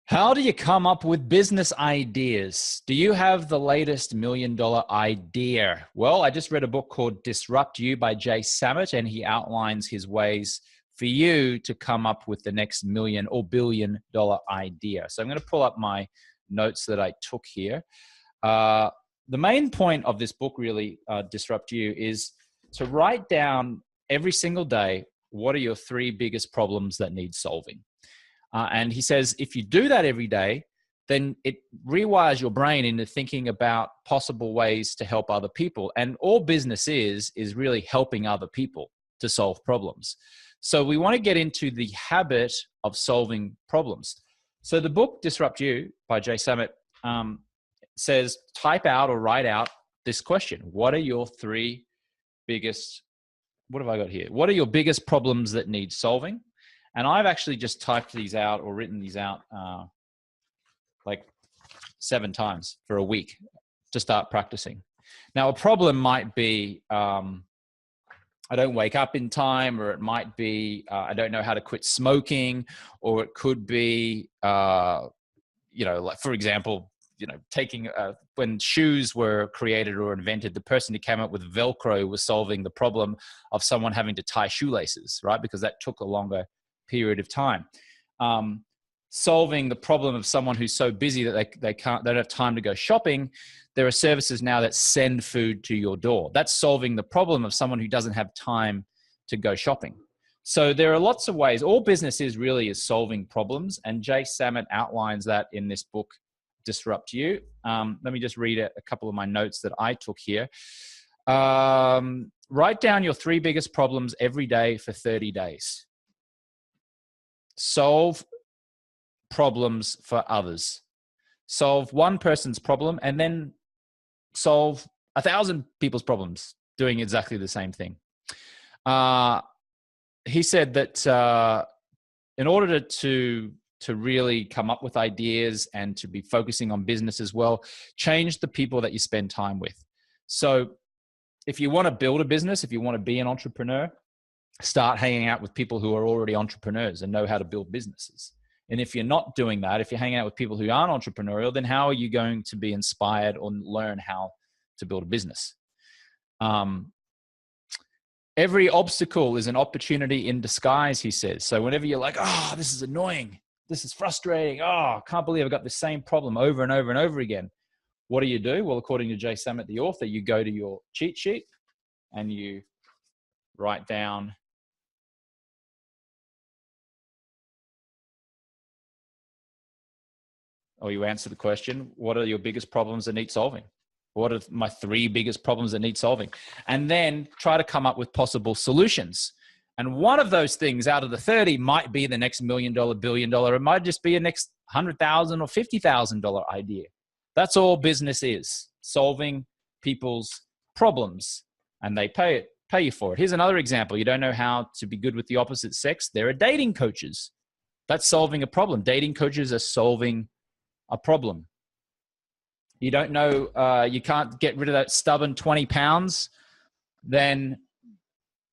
How do you come up with business ideas? Do you have the latest $1 million idea? Well, I just read a book called Disrupt You by Jay Samit, and he outlines his ways for you to come up with the next million or $1 billion idea. So I'm going to pull up my notes that I took here. The main point of this book, really, Disrupt You, is to write down every single day, what are your 3 biggest problems that need solving? And he says, if you do that every day, then it rewires your brain into thinking about possible ways to help other people. And all business is really helping other people to solve problems. So we want to get into the habit of solving problems. So the book Disrupt You by Jay Samit says, type out or write out this question. What are your 3 biggest, what have I got here? What are your biggest problems that need solving? And I've actually just typed these out or written these out like 7 times for a week to start practicing. Now, a problem might be I don't wake up in time, or it might be I don't know how to quit smoking, or it could be, like, for example, taking when shoes were created or invented, the person who came up with Velcro was solving the problem of someone having to tie shoelaces, right? Because that took a longer period of time. Solving the problem of someone who's so busy that they don't have time to go shopping. There are services now that send food to your door. That's solving the problem of someone who doesn't have time to go shopping. So there are lots of ways. All business is solving problems, and Jay Samit outlines that in this book, Disrupt You. Let me just read a couple of my notes that I took here. Write down your 3 biggest problems every day for 30 days. Solve problems for others. Solve one person's problem and then solve 1,000 people's problems doing exactly the same thing. He said that in order to really come up with ideas and to be focusing on business as well, change the people that you spend time with. So if you want to build a business, if you want to be an entrepreneur, start hanging out with people who are already entrepreneurs and know how to build businesses. And if you're not doing that, if you're hanging out with people who aren't entrepreneurial, then how are you going to be inspired or learn how to build a business? Every obstacle is an opportunity in disguise, he says. So whenever you're like, oh, this is annoying, this is frustrating, oh, I can't believe I've got the same problem over and over and over again. What do? Well, according to Jay Samit, the author, you go to your cheat sheet and you write down you answer the question, what are your biggest problems that need solving? What are my 3 biggest problems that need solving? And then try to come up with possible solutions. And one of those things out of the 30 might be the next $1 million, $1 billion. It might just be a next $100,000 or $50,000 idea. That's all business is, solving people's problems, and they pay you for it. Here's another example. You don't know how to be good with the opposite sex. There are dating coaches. That's solving a problem. Dating coaches are solving a problem. You don't know, you can't get rid of that stubborn 20 pounds, then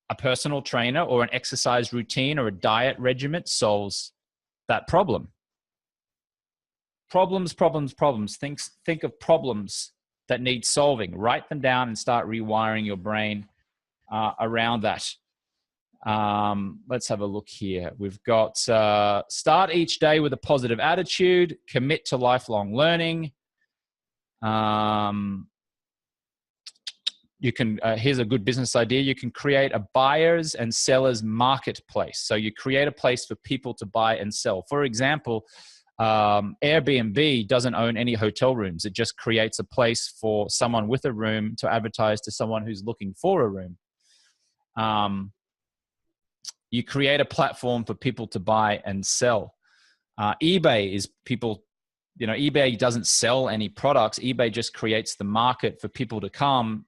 a personal trainer or an exercise routine or a diet regimen solves that problem. Problems. Think of problems that need solving. Write them down and start rewiring your brain around that. Let's have a look here. We've got start each day with a positive attitude, commit to lifelong learning. You can, here's a good business idea. You can create a buyers and sellers marketplace. So you create a place for people to buy and sell. For example, Airbnb doesn't own any hotel rooms. It just creates a place for someone with a room to advertise to someone who's looking for a room. You create a platform for people to buy and sell. eBay is people, eBay doesn't sell any products. eBay just creates the market for people to come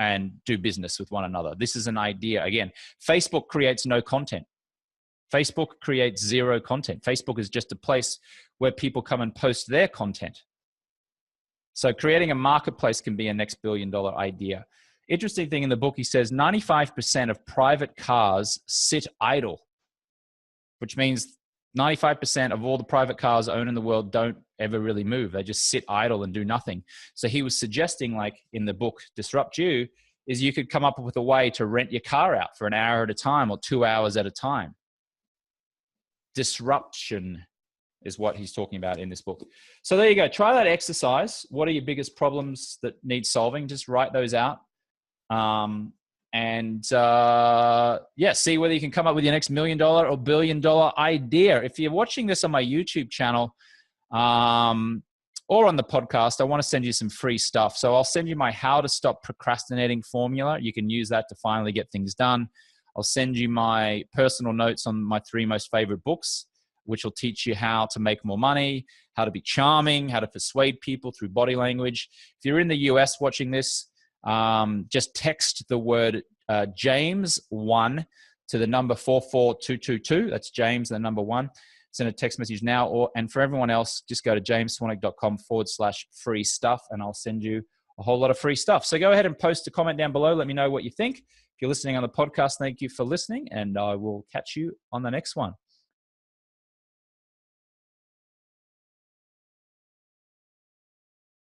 and do business with one another. This is an idea. Again, Facebook creates no content. Facebook creates 0 content. Facebook is just a place where people come and post their content. So creating a marketplace can be a next $1 billion idea. Interesting thing in the book, he says 95% of private cars sit idle, which means 95% of all the private cars owned in the world don't ever really move. They just sit idle and do nothing. So he was suggesting, like in the book Disrupt You, is you could come up with a way to rent your car out for an hour at a time or 2 hours at a time. Disruption is what he's talking about in this book. So there you go. Try that exercise. What are your biggest problems that need solving? Just write those out. See whether you can come up with your next $1 million or $1 billion idea. If you're watching this on my YouTube channel or on the podcast, I want to send you some free stuff. So I'll send you my How to Stop Procrastinating formula. You can use that to finally get things done. I'll send you my personal notes on my 3 most favorite books, which will teach you how to make more money, how to be charming, how to persuade people through body language. If you're in the US watching this, just text the word James 1 to the number 44222. That's James, the number 1. Send a text message now. And for everyone else, just go to jamesswanwick.com/free stuff, and I'll send you a whole lot of free stuff. So go ahead and post a comment down below. Let me know what you think. If you're listening on the podcast, thank you for listening, and I will catch you on the next one.